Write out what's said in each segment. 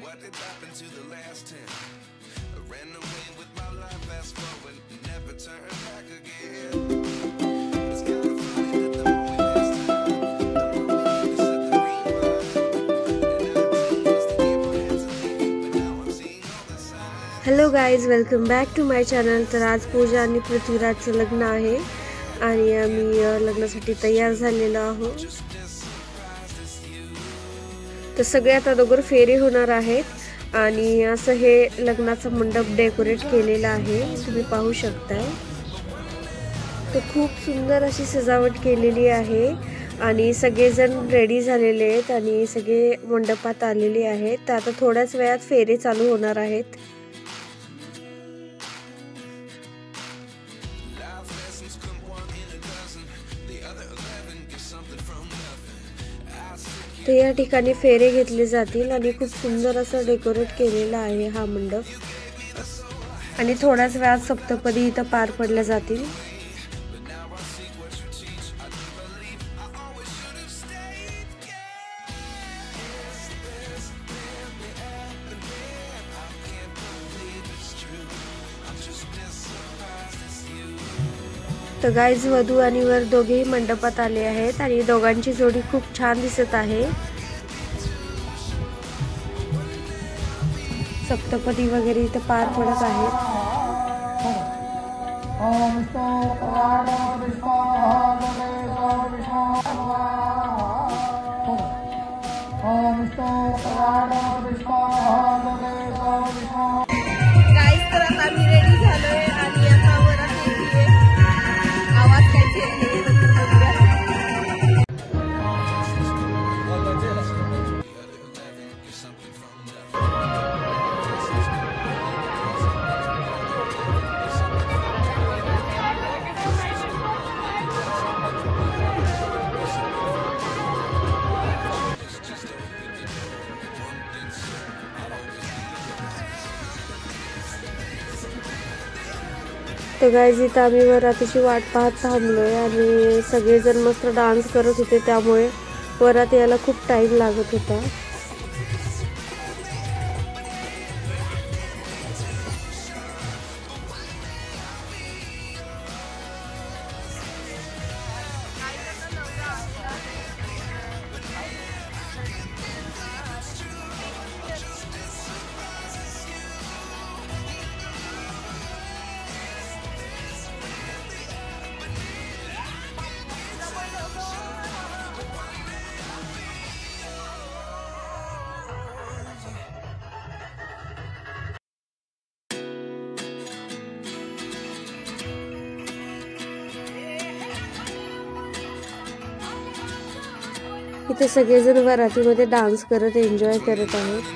What did happen to the last 10? I ran away with my life, fast forward, never turn back again. It's kind of funny that the more we pass time, the more we need to set the rewind. And our team was to give our hands to leave you, but now I'm seeing all the signs. Hello guys, welcome back to my channel. तर आज पूजा आणि पृथ्वीराजचं लग्न आहे आणि आम्ही लग्नासाठी तयार झालेलो आहोत. तर सगळ्यात अगोदर फेरे होणार आहेत आणि असं हे लग्नाचा मंडप डेकोरेट केलेला आहे, तुम्ही पाहू शकता. तर खूप सुंदर अशी सजावट केलेली आहे आणि सगळेजण रेडी झालेले आहेत आणि सगळे मंडपात आलेले आहेत. तर आता थोड्याच वेळात फेरे चालू होणार आहेत. तर या ठिकाणी फेरे घेतले जातील आणि खूप सुंदर असं डेकोरेट केलेला आहे हा मंडप. आणि थोड्याच वेळात सप्तपदी इथं पार पडल्या जातील. तर गाईज, वधू आणि वर दोघेही मंडपात आले आहेत आणि दोघांची जोडी खूप छान दिसत आहे. सप्तपदी वगैरे इथे पार पडत आहेत. गाईज, तर आता आम्ही रेडी झालोय आणि आता वर आवाज काहीच येत नाही. तर गाईज, इथं आम्ही वरातीची वाट पाहत थांबलोय आणि सगळेजण मस्त डान्स करत होते, त्यामुळे वरात यायला खूप टाइम लागत होता. इथे सगळेजण वरातीमध्ये डान्स करत एन्जॉय करत आहेत.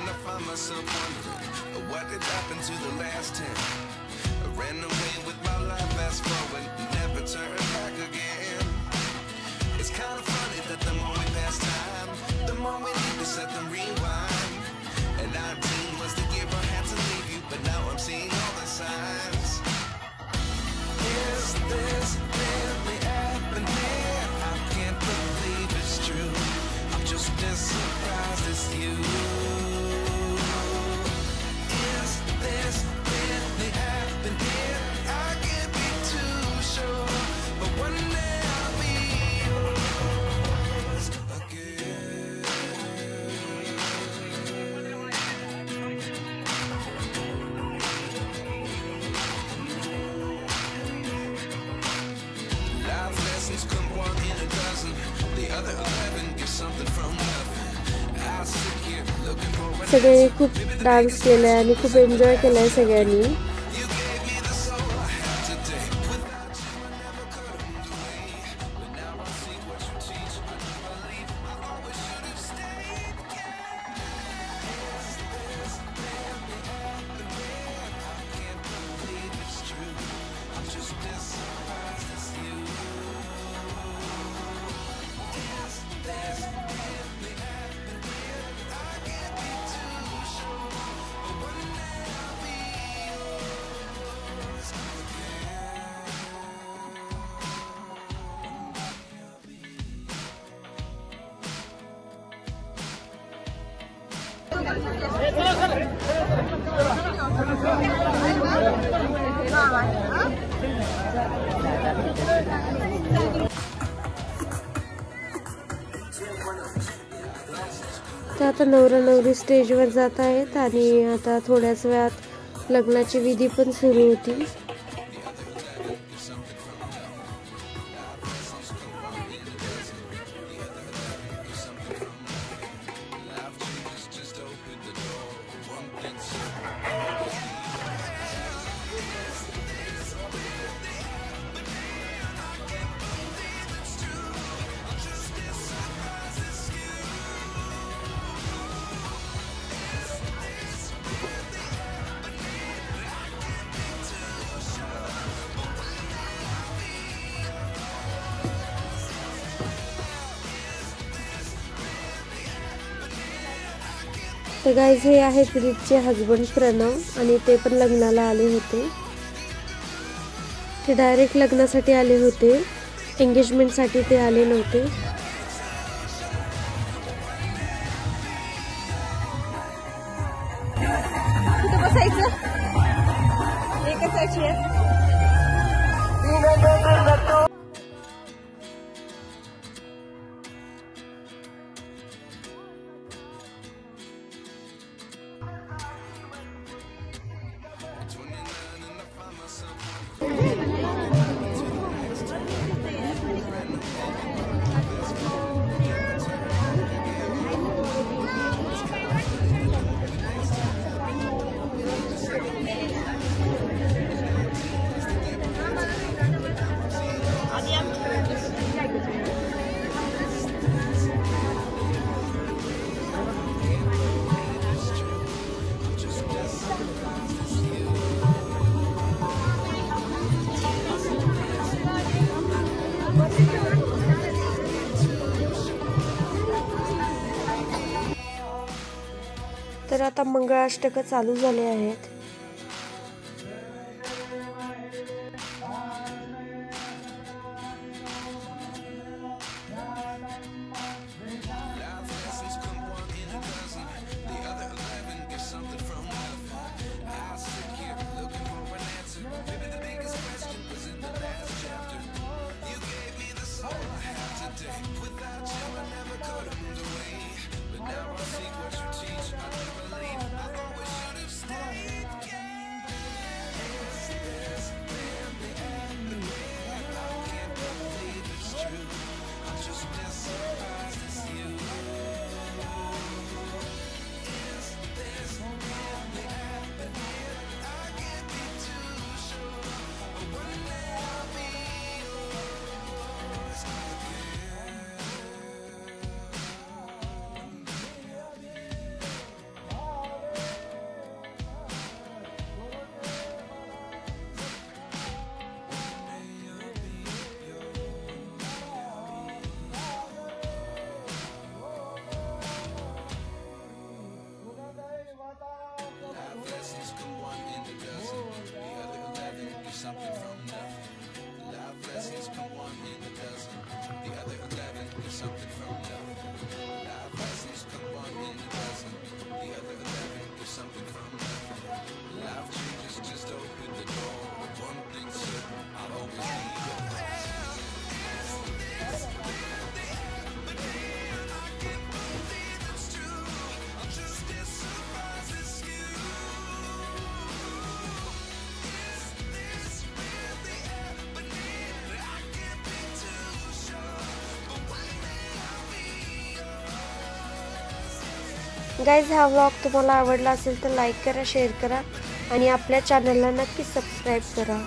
सगळे खूप डान्स केलाय आणि खूप एन्जॉय केलाय सगळ्यांनी. तर आता नवरा नवरी स्टेजवर जात आहेत आणि आता थोड्याच वेळात लग्नाची विधी पण सुरू होती. तर गाईज हे आहेत रितचे हजबंड प्रणव आणि ते पण लग्नाला आले होते. ते डायरेक्ट लग्नासाठी आले होते, एंगेजमेंटसाठी ते आले नव्हते. तर आता मंगळाष्टक चालू झाले आहेत. गाईज हा व्लॉग तुम्हाला आवडला असेल तर लाईक करा, शेअर करा आणि आपल्या चॅनलला नक्की सबस्क्राईब करा.